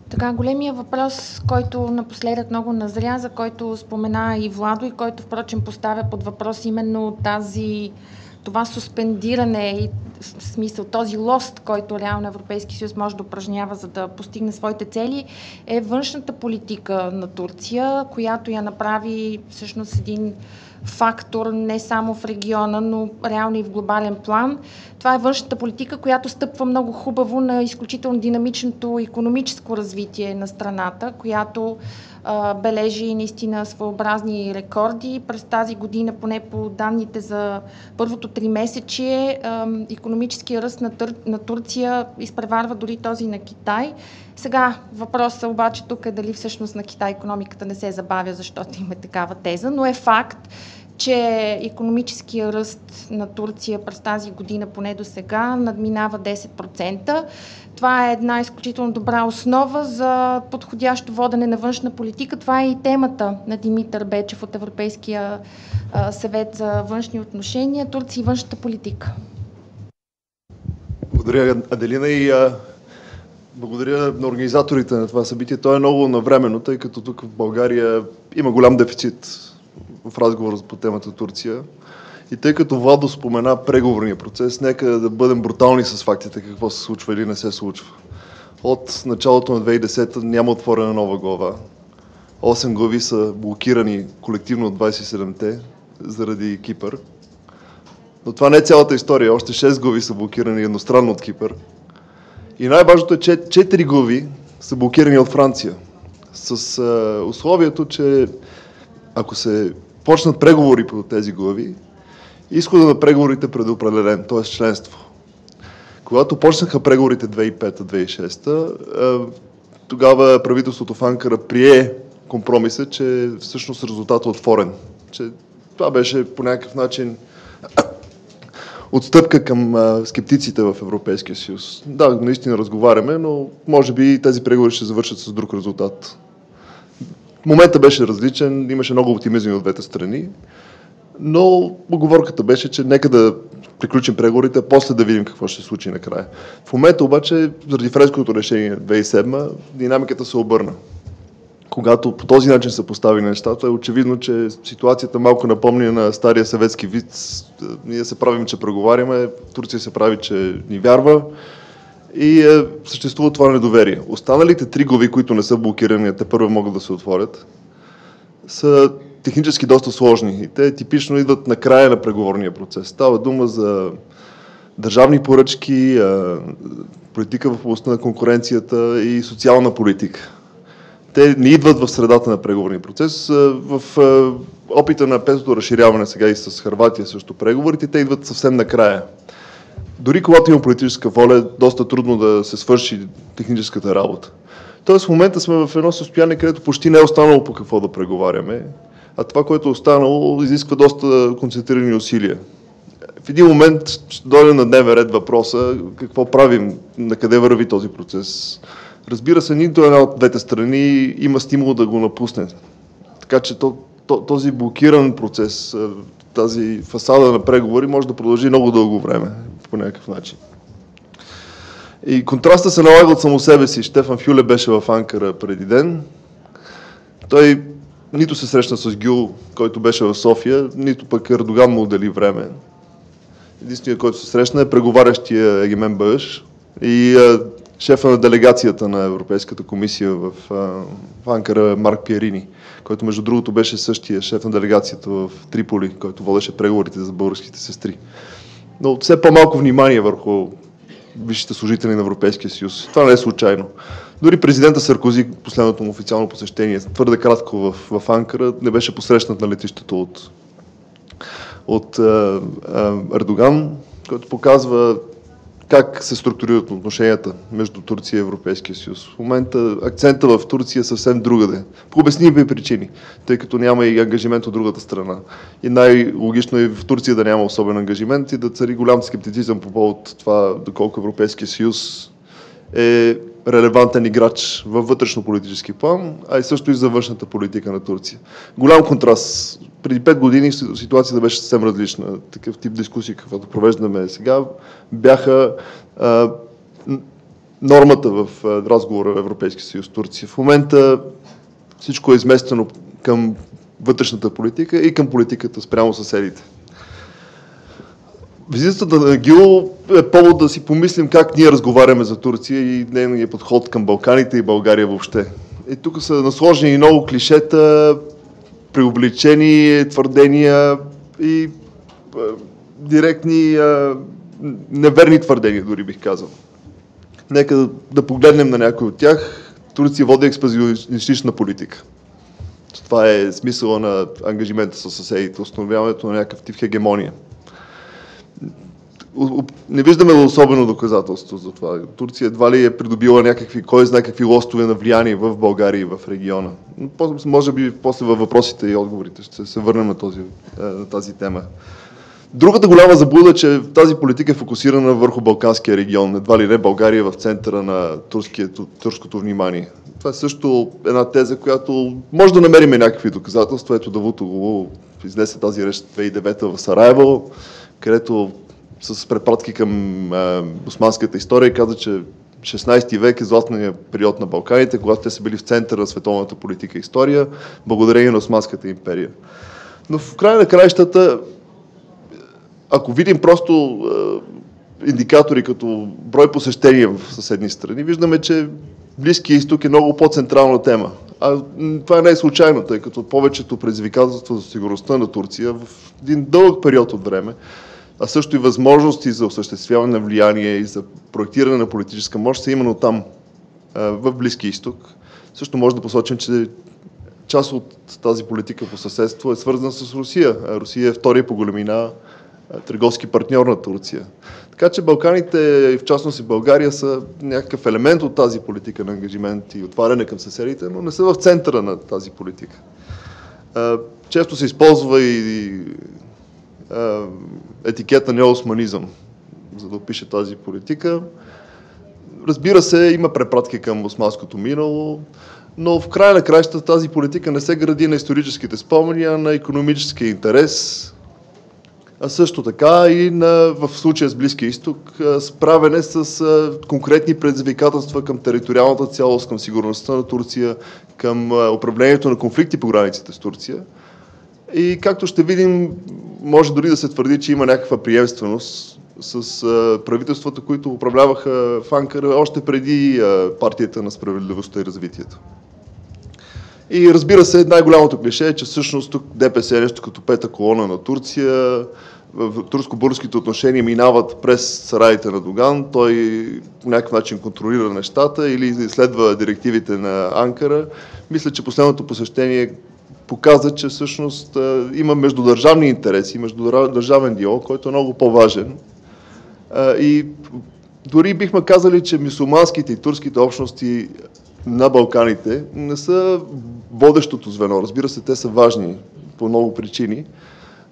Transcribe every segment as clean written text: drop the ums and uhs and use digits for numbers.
Така, големия въпрос, който напоследък много назря, за който спомена и Владо и който впрочем поставя под въпрос именно това суспендиране и в смисъл този лост, който реално Европейски съюз може да упражнява, за да постигне своите цели, е външната политика на Турция, която я направи всъщност един фактор не само в региона, но реално и в глобален план. Това е външната политика, която стъпва много хубаво на изключително динамичното икономическо развитие на страната, която бележи наистина своеобразни рекорди. През тази година, поне по данните за първото тримесечие, икономическия ръст на Турция изпреварва дори този на Китай. Сега въпросът обаче тук е дали всъщност на Китай икономиката не се забавя, защото има такава теза, но е факт, че икономическия ръст на Турция през тази година, поне до сега, надминава 10%. Това е една изключително добра основа за подходящо водене на външна политика. Това е и темата на Димитър Бечев от Европейския съвет за външни отношения, Турция и външната политика. Благодаря, Аделина, и благодаря на организаторите на това събитие. То е много навременно, тъй като тук в България има голям дефицит в разговора по темата Турция. И тъй като Владо спомена преговорния процес, нека да бъдем брутални с фактите, какво се случва или не се случва. От началото на 2010 няма отворена нова глава. 8 глави са блокирани колективно от 27-те заради Кипър. Но това не е цялата история. Още 6 глави са блокирани едностранно от Кипър. И най-важното е, че 4 глави са блокирани от Франция. С условието, че ако се почнат преговори по тези глави, изходът на преговорите предопределен, т.е. членство. Когато почнаха преговорите 2005-2006, тогава правителството в Анкара прие компромиса, че всъщност резултатът е отворен. Че това беше по някакъв начин отстъпка към скептиците в Европейския съюз. Да, наистина разговаряме, но може би тези преговори ще завършат с друг резултат. Моментът беше различен, имаше много оптимизъм от двете страни, но оговорката беше, че нека да приключим преговорите, после да видим какво ще се случи накрая. В момента обаче, заради френското решение 2007, динамиката се обърна. Когато по този начин са поставени нещата, е очевидно, че ситуацията малко напомня на стария съветски виц. Ние се правим, че преговаряме, Турция се прави, че ни вярва и съществува това недоверие. Останалите 3 глави, които не са блокирани, те първо могат да се отворят, са технически доста сложни и те типично идват на края на преговорния процес. Става дума за държавни поръчки, политика в областта на конкуренцията и социална политика. Те не идват в средата на преговорния процес. В опита на петото разширяване сега и с Хърватия също преговорите, те идват съвсем накрая. Дори когато има политическа воля, е доста трудно да се свърши техническата работа. Тоест в момента сме в едно състояние, където почти не е останало по какво да преговаряме, а това, което е останало, изисква доста концентрирани усилия. В един момент ще дойде на дневен ред въпроса какво правим, на къде върви този процес. Разбира се, нито една от двете страни има стимул да го напусне. Така че този блокиран процес, тази фасада на преговори може да продължи много дълго време, по някакъв начин. И контраста се налага от само себе си. Штефан Фюле беше в Анкара преди ден. Той нито се срещна с Гюл, който беше в София, нито пък Ердоган му отдели време. Единственият, който се срещна е преговарящия Егемен Бъш и шефа на делегацията на Европейската комисия в Анкара Марк Пиерини, който между другото беше същия шеф на делегацията в Триполи, който водеше преговорите за българските сестри. Но все по-малко внимание върху висшите служители на Европейския съюз. Това не е случайно. Дори президента Саркози, последното му официално посещение, твърде кратко в Анкара, не беше посрещнат на летището от Ердоган, който показва как се структурират отношенията между Турция и Европейския съюз. В момента акцента в Турция е съвсем другаде. По обясними причини, тъй като няма и ангажимент от другата страна. И най-логично е в Турция да няма особен ангажимент и да цари голям скептицизъм по повод това доколко Европейския съюз е релевантен играч във вътрешно-политически план, а и също и за външната политика на Турция. Голям контраст. Преди 5 години ситуацията беше съвсем различна. Такъв тип дискусии, каквото провеждаме сега, бяха нормата в разговора Европейски съюз Турция. В момента всичко е изместено към вътрешната политика и към политиката спрямо съседите. Визитата на Гюл е повод да си помислим как ние разговаряме за Турция и нейния подход към Балканите и България въобще. И тук са насложени много клишета, преобличени твърдения и директни, неверни твърдения, дори бих казал. Нека да погледнем на някой от тях. Турция води експанзионистична политика. Това е смисъла на ангажимента с съседите, установяването на някакъв тип хегемония. Не виждаме особено доказателство за това. Турция едва ли е придобила някакви, кой знае какви лостове на влияние в България и в региона. Може би после във въпросите и отговорите ще се върнем на тази тема. Другата голяма заблуда е, че тази политика е фокусирана върху Балканския регион. Едва ли не България е в центъра на турското внимание. Това е също една теза, която може да намерим някакви доказателства. Ето Давутоглу изнесе тази реч 2009 в Сараево, където с препратки към османската история каза, че 16 век е златният период на Балканите, когато те са били в центъра на световната политика и история, благодарение на Османската империя. Но в края на краищата, ако видим просто индикатори като брой посещения в съседни страни, виждаме, че Близкия изток е много по-централна тема. А това не е случайно, тъй като повечето предизвикателства за сигурността на Турция в един дълъг период от време, а също и възможности за осъществяване на влияние и за проектиране на политическа мощ са именно там, в Близкия изток. Също може да посочим, че част от тази политика по съседство е свързана с Русия. Русия е втория по големина търговски партньор на Турция. Така че Балканите, и в частност и България, са някакъв елемент от тази политика на ангажимент и отваряне към съседите, но не са в центъра на тази политика. Често се използва и етикета неосманизъм, за да опише тази политика. Разбира се, има препратки към османското минало, но в края на краищата тази политика не се гради на историческите спомени, а на икономическия интерес, а също така и в случая с Близкия изток справяне с конкретни предизвикателства към териториалната цялост, към сигурността на Турция, към управлението на конфликти по границите с Турция. И както ще видим, може дори да се твърди, че има някаква приемственост с правителствата, които управляваха в Анкара още преди партията на справедливостта и развитието. И разбира се, най-голямото клише е, че всъщност тук ДПС е нещо като пета колона на Турция, турско-българските отношения минават през сараите на Доган, той по някакъв начин контролира нещата или следва директивите на Анкара. Мисля, че последното посещение показа, че всъщност има междудържавни интереси, междудържавен диалог, който е много по-важен. И дори бихме казали, че мюсюлманските и турските общности на Балканите не са водещото звено. Разбира се, те са важни по много причини,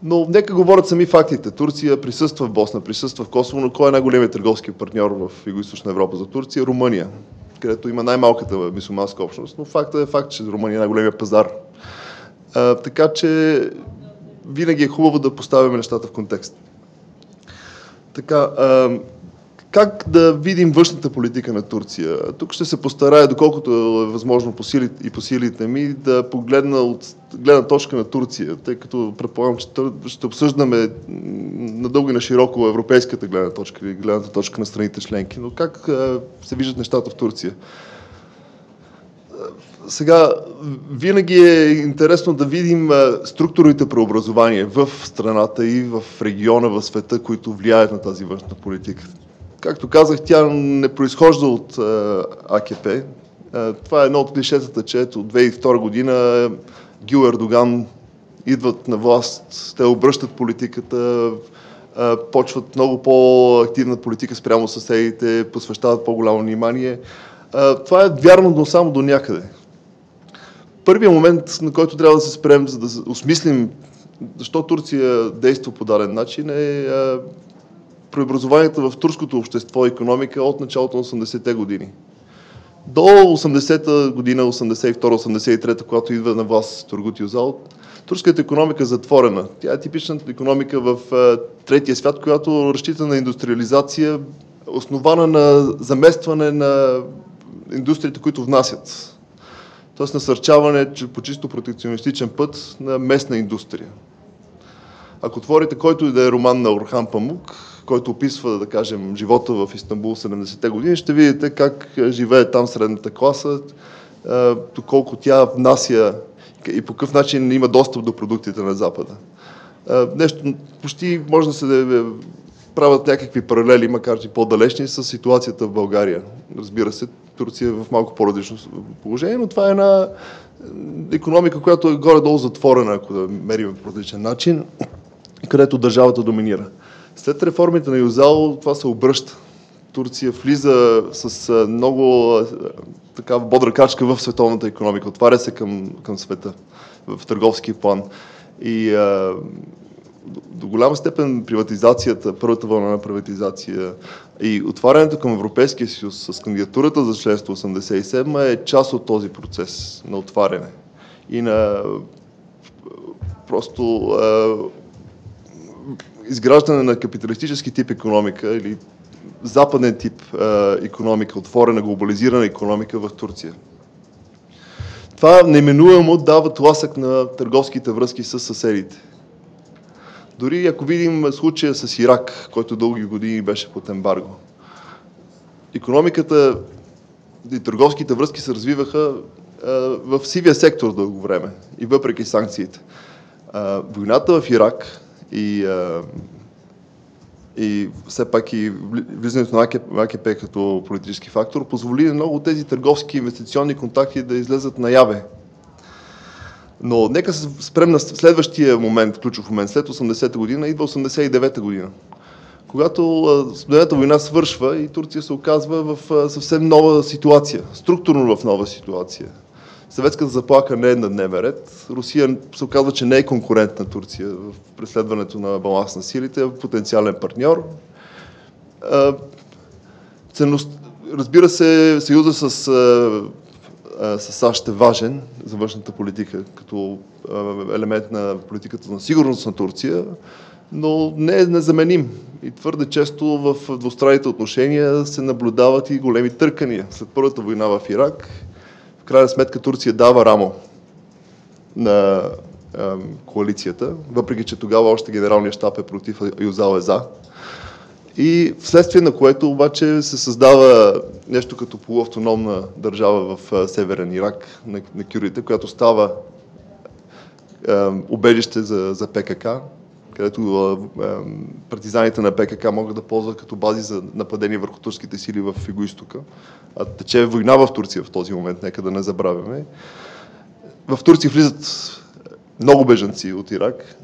но нека говорят сами фактите. Турция присъства в Босна, присъства в Косово, но кой е най-големият търговски партньор в Югоизточна Европа за Турция? Румъния, където има най-малката мюсюлманска общност, но фактът е факт, че Румъния е най-големият пазар. Така че винаги е хубаво да поставяме нещата в контекст. Така, как да видим външната политика на Турция? Тук ще се постарая, доколкото е възможно по силите ми, да погледна от гледна точка на Турция, тъй като предполагам, че ще обсъждаме надълго и на широко европейската гледна точка или гледната точка на страните членки, но как се виждат нещата в Турция? Сега, винаги е интересно да видим структурните преобразования в страната и в региона, в света, които влияят на тази външна политика. Както казах, тя не произхожда от АКП. Това е едно от клишетата, че ето 2002 година Гюл Ердоган идват на власт, те обръщат политиката, почват много по-активна политика спрямо съседите, посвещават по-голямо внимание. Това е вярно, но само до някъде. Първият момент, на който трябва да се спрем, за да осмислим защо Турция действа по даден начин, е преобразованията в турското общество и икономика от началото на 80-те години. До 80-та година, 82-83-та, когато идва на власт Тургут Юзал, турската икономика е затворена. Тя е типичната икономика в третия свят, която разчита на индустриализация, основана на заместване на индустриите, които внасят. Тоест насърчаване по чисто протекционистичен път на местна индустрия. Ако отворите който и да е роман на Орхан Памук, който описва, да кажем, живота в Истанбул 70-те години, ще видите как живее там средната класа, доколко тя внася и по какъв начин има достъп до продуктите на Запада. Нещо почти може да се правят някакви паралели, макар че по-далечни, с ситуацията в България. Разбира се, Турция е в малко по-различно положение, но това е една икономика, която е горе-долу затворена, ако да мерим по различен начин, където държавата доминира. След реформите на Юзал това се обръща. Турция влиза с много такава бодра качка в световната икономика, отваря се към света в търговски план. И до голяма степен приватизацията, първата вълна на приватизация и отварянето към Европейския съюз с кандидатурата за членство 87 е част от този процес на отваряне и на просто изграждане на капиталистически тип икономика или западен тип икономика, отворена, глобализирана икономика в Турция. Това неминуемо дава тласък на търговските връзки с съседите. Дори ако видим случая с Ирак, който дълги години беше под ембарго, икономиката и търговските връзки се развиваха в сивия сектор дълго време и въпреки санкциите. Войната в Ирак и все пак и влизането на АКП като политически фактор позволи много от тези търговски инвестиционни контакти да излезат наяве. Но нека се спрем на следващия момент, ключов момент. След 80-та година идва 89-та година, когато Студената война свършва и Турция се оказва в съвсем нова ситуация, структурно в нова ситуация. Съветската заплаха не е на дневен ред. Русия се оказва, че не е конкурент на Турция в преследването на баланс на силите, е потенциален партньор. Разбира се, съюза с САЩ е важен за външната политика, като елемент на политиката на сигурност на Турция, но не е незаменим. И твърде често в двустранните отношения се наблюдават и големи търкания. След първата война в Ирак, в крайна сметка Турция дава рамо на коалицията, въпреки че тогава още генералният щаб е против, Юзал е за. И вследствие на което обаче се създава нещо като полуавтономна държава в северен Ирак на кюрдите, която става убежище за ПКК, където партизаните на ПКК могат да ползват като бази за нападение върху турските сили в Югоизтока. Тече война в Турция в този момент, нека да не забравяме. В Турция влизат много бежанци от Ирак.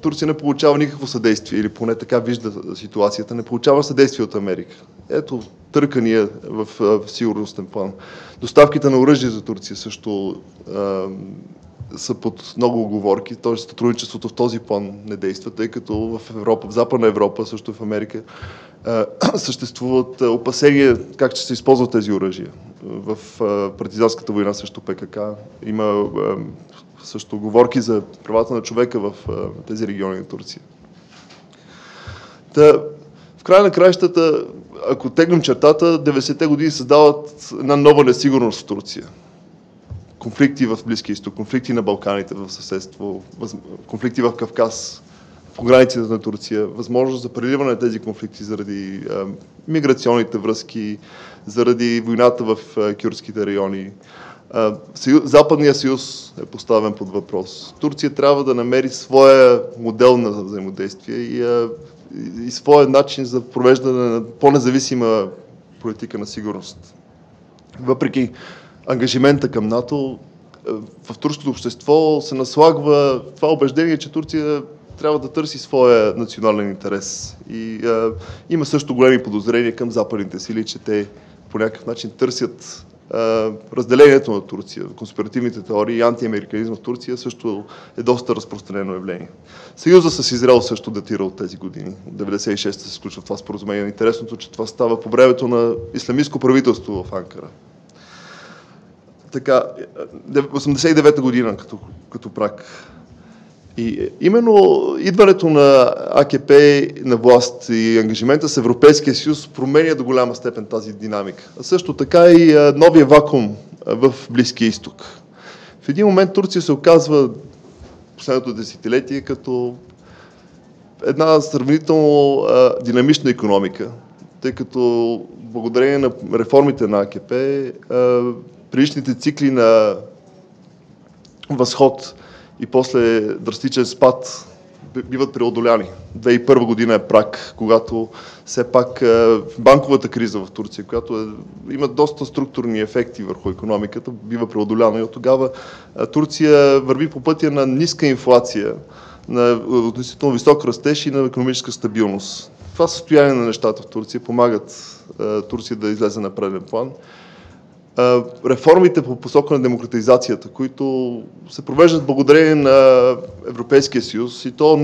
Турция не получава никакво съдействие, или поне така вижда ситуацията, не получава съдействие от Америка. Ето търкания в сигурностен план. Доставките на оръжие за Турция също са под много уговорки, т.е. сътрудничеството в този план не действа, тъй като в Европа, в Западна Европа, също в Америка, съществуват опасения как ще се използват тези оръжия. В партизанската война също ПКК има също уговорки за правата на човека в тези региони на Турция. В края на краищата, ако теглим чертата, 90-те години създават една нова несигурност в Турция. Конфликти в Близкия изток, конфликти на Балканите в съседство, конфликти в Кавказ, по границите на Турция, възможност за преливане на тези конфликти заради миграционните връзки, заради войната в кюрдските райони. Западният съюз е поставен под въпрос. Турция трябва да намери своя модел на взаимодействие и своя начин за провеждане на по-независима политика на сигурност. Въпреки ангажимента към НАТО, в турското общество се наслагва това убеждение, че Турция трябва да търси своя национален интерес. И има също големи подозрения към западните сили, че те по някакъв начин търсят разделението на Турция. Конспиративните теории и антиамериканизма в Турция също е доста разпространено явление. Съюза с Израел също датира от тези години. От 96-та се случва това споразумение. Интересното, че това става по времето на ислямистко правителство в Анкара. Така, 89-та година като прак. И именно идването на АКП на власт и ангажимента с Европейския съюз променя до голяма степен тази динамика. А също така и новия вакуум в Близкия изток. В един момент Турция се оказва последното десетилетие като една сравнително динамична икономика, тъй като благодарение на реформите на АКП, предишните цикли на възход и после драстичен спад биват преодоляни. 2001 година е праг, когато все пак банковата криза в Турция, която има доста структурни ефекти върху икономиката, бива преодоляна и от тогава Турция върви по пътя на ниска инфлация, на относително висок растеж и на икономическа стабилност. Това състояние на нещата в Турция помагат Турция да излезе на преден план. Реформите по посока на демократизацията, които се провеждат благодарение на Европейския съюз, и то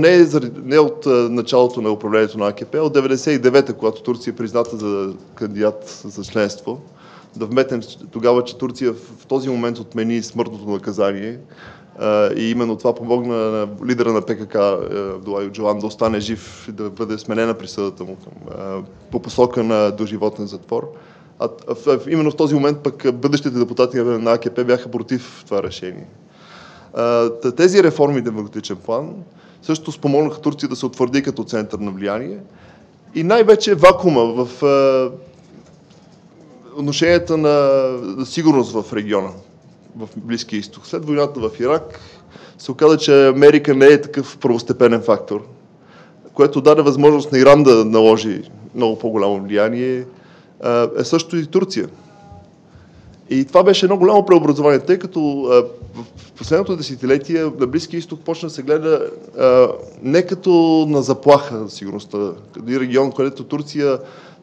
не от началото на управлението на АКП, а от 1999-та, когато Турция е призната за кандидат за членство. Да вметнем тогава, че Турция в този момент отмени смъртното наказание и именно това помогна на лидера на ПКК Абдула Öcalan да остане жив и да бъде сменена присъдата му по посока на доживотен затвор. Именно в този момент пък бъдещите депутати на АКП бяха против това решение. Тези реформи в демократичен план също спомогнаха Турция да се утвърди като център на влияние и най-вече вакуума в отношенията на сигурност в региона, в Близкия изток. След войната в Ирак се оказа, че Америка не е такъв първостепенен фактор, което даде възможност на Иран да наложи много по-голямо влияние, е също и Турция. И това беше едно голямо преобразование, тъй като в последното десетилетие на Близкия изток почна да се гледа не като на заплаха за сигурността, като регион, където Турция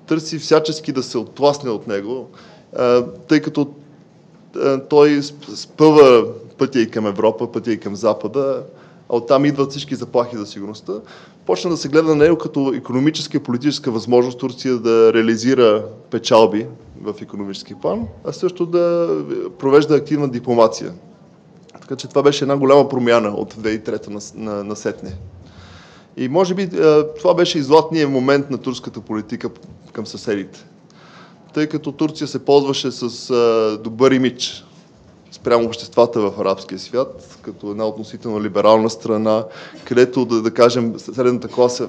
търси всячески да се оттласне от него, тъй като той спъва пътя и към Европа, пътя и към Запада, а оттам идват всички заплахи за сигурността. Почна да се гледа на него като икономическа и политическа възможност Турция да реализира печалби в икономически план, а също да провежда активна дипломация. Така че това беше една голяма промяна от 2003-та насетне. И може би това беше и златният момент на турската политика към съседите. Тъй като Турция се ползваше с добър имидж спрямо обществата в арабския свят, като една относително либерална страна, където, да кажем, средната класа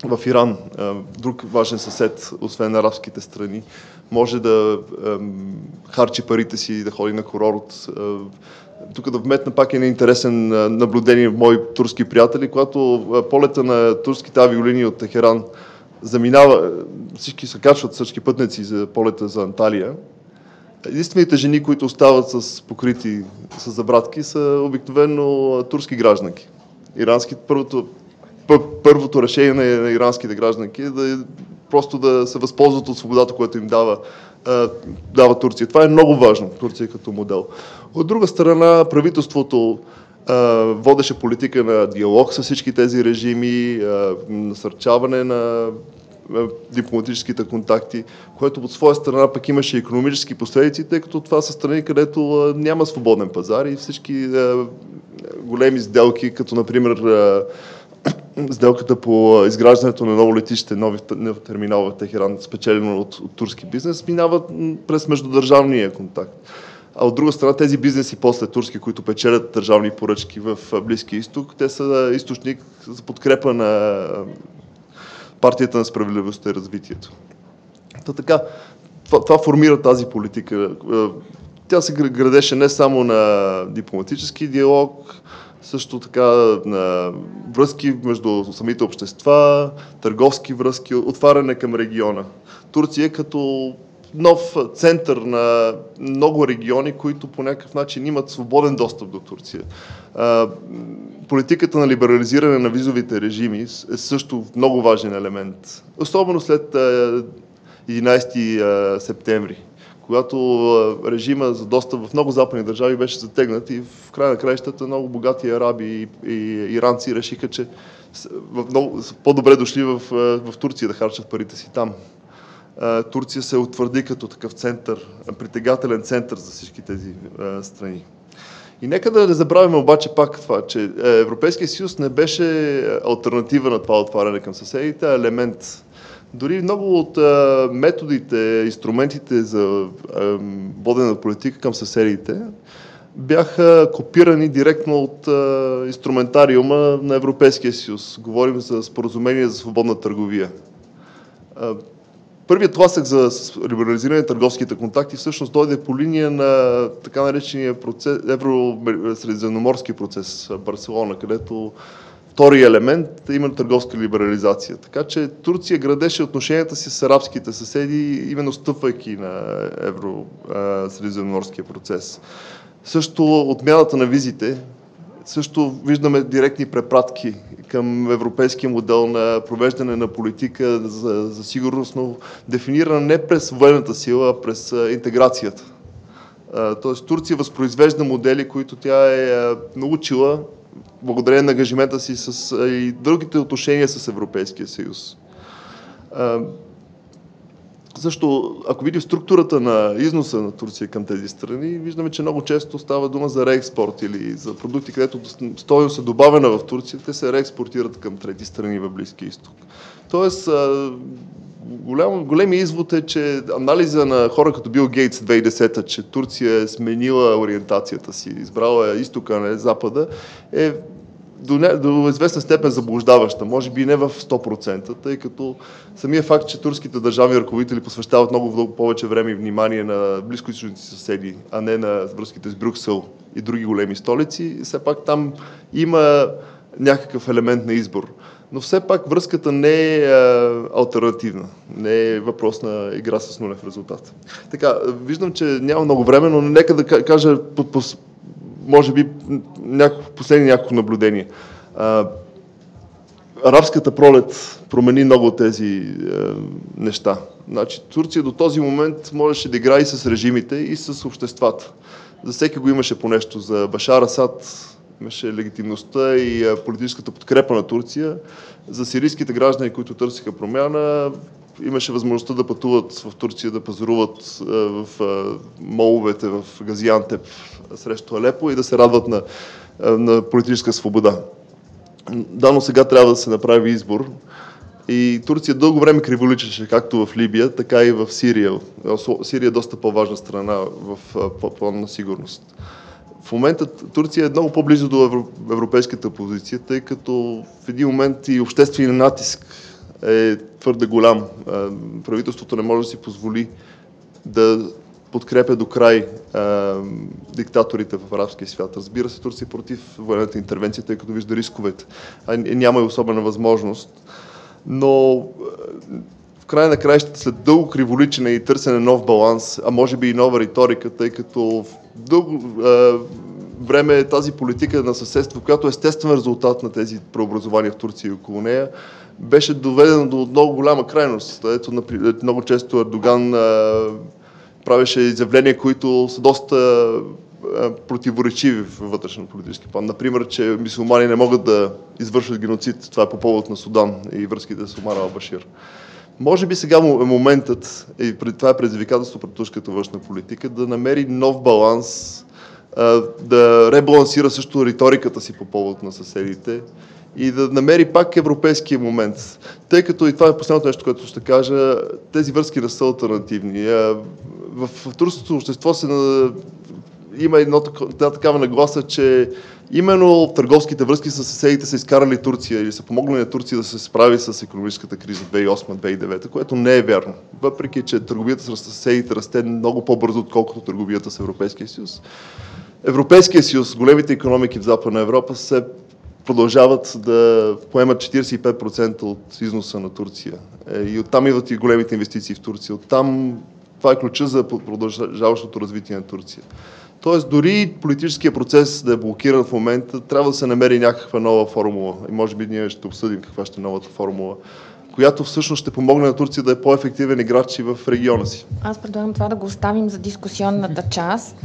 в Иран, друг важен съсед, освен арабските страни, може да харчи парите си и да ходи на курорт. Тук да вметна пак един интересен наблюдение в мои турски приятели, когато полета на турските авиолинии от Техеран заминава, всички се качват, всички пътници за полета за Анталия. Единствените жени, които остават с покрити с забрадки, са обикновено турски гражданки. Първото решение на иранските гражданки е просто да се възползват от свободата, която им дава Турция. Това е много важно, Турция като модел. От друга страна, правителството водеше политика на диалог с всички тези режими, насърчаване на дипломатическите контакти, което от своя страна пък имаше икономически последици, тъй като това са страни, където няма свободен пазар и всички големи сделки, като например сделката по изграждането на ново летище, нов терминал в Техеран, спечелено от турски бизнес, минават през междудържавния контакт. А от друга страна, тези бизнеси после турски, които печелят държавни поръчки в Близкия изток, те са източник за подкрепа на партията на справедливостта и развитието. Така, това формира тази политика. Тя се градеше не само на дипломатически диалог, също така на връзки между самите общества, търговски връзки, отваряне към региона. Турция като нов център на много региони, които по някакъв начин имат свободен достъп до Турция. Политиката на либерализиране на визовите режими е също много важен елемент. Особено след 11 септември, когато режима за достъп в много западни държави беше затегнат и в края на краищата много богати араби и иранци решиха, че по-добре дошли в Турция да харчат парите си там. Турция се утвърди като такъв център, притегателен център за всички тези страни. И нека да не забравяме обаче пак това, че Европейския съюз не беше алтернатива на това отваряне към съседите, а елемент. Дори много от методите, инструментите за водене на политика към съседите бяха копирани директно от инструментариума на Европейския съюз. Говорим за споразумение за свободна търговия. Първият тласък за либерализиране на търговските контакти всъщност дойде по линия на така наречения евросредиземноморски процес в Барселона, където втори елемент е именно търговска либерализация. Така че Турция градеше отношенията си с арабските съседи, именно стъпвайки на евросредиземноморския процес. Също отмяната на визите, също виждаме директни препратки към европейския модел на провеждане на политика за сигурност, но дефинирана не през военната сила, а през интеграцията. Тоест Турция възпроизвежда модели, които тя е научила благодарение на ангажимента си и другите отношения с Европейския съюз. Също, ако видим структурата на износа на Турция към тези страни, виждаме, че много често става дума за реекспорт или за продукти, където стойност е добавена в Турция, те се реекспортират към трети страни в Близкия изток. Тоест, големи извод е, че анализа на хора като Бил Гейтс 2010, че Турция е сменила ориентацията си, избрала изтока, а не запада, е до известна степен заблуждаваща, може би не в 100%, тъй като самия факт, че турските държавни ръководители посвещават много повече време и внимание на близкоизточните съседи, а не на връзките с Брюксел и други големи столици, все пак там има някакъв елемент на избор. Но все пак връзката не е алтернативна, не е въпрос на игра с нулев резултат. Така, виждам, че няма много време, но нека да кажа може би последни няколко наблюдения. Арабската пролет промени много от тези неща. Значи, Турция до този момент можеше да играе и с режимите, и с обществата. За всеки го имаше по нещо. За Башар Асад имаше легитимността и политическата подкрепа на Турция. За сирийските граждани, които търсиха промяна, имаше възможността да пътуват в Турция, да пазаруват в моловете в Газиантеп срещу Алепо и да се радват на политическа свобода. Да, но сега трябва да се направи избор. И Турция дълго време криволичеше, както в Либия, така и в Сирия. Сирия е доста по-важна страна в план на сигурност. В момента Турция е много по-близо до европейската позиция, тъй като в един момент и общественият натиск е твърде голям. Правителството не може да си позволи да подкрепя до край диктаторите в арабския свят. Разбира се, Турция е против военната интервенция, тъй като вижда рисковете. Няма и особена възможност. Но в края на краищата, след дълго криволичене и търсене нов баланс, а може би и нова риторика, тъй като в дълго време е тази политика на съседство, която е естествен резултат на тези преобразования в Турция и около нея, беше доведена до много голяма крайност. Ето, много често Ердоган правеше изявления, които са доста противоречиви в вътрешно-политически план. Например, че мюсюлмани не могат да извършват геноцид. Това е по повод на Судан и връзките с Омар ал-Башир. Може би сега е моментът, и това е предизвикателство пред турската външна политика, да намери нов баланс, да ребалансира също риториката си по повод на съседите и да намери пак европейския момент. Тъй като, и това е последното нещо, което ще кажа, тези връзки не са алтернативни. В турското общество има една такава нагласа, че именно търговските връзки с съседите са изкарали Турция или са помогнали на Турция да се справи с икономическата криза 2008-2009, което не е вярно. Въпреки че търговията с съседите расте много по-бързо, отколкото търговията с Европейския съюз. Европейския съюз, големите икономики в Западна Европа се продължават да поемат 45% от износа на Турция. И оттам идват и големите инвестиции в Турция. Оттам това е ключа за продължаващото развитие на Турция. Тоест, дори политическия процес да е блокиран в момента, трябва да се намери някаква нова формула. И може би ние ще обсъдим каква ще е новата формула, която всъщност ще помогне на Турция да е по-ефективен играч и в региона си. Аз предлагам това да го оставим за дискусионната част.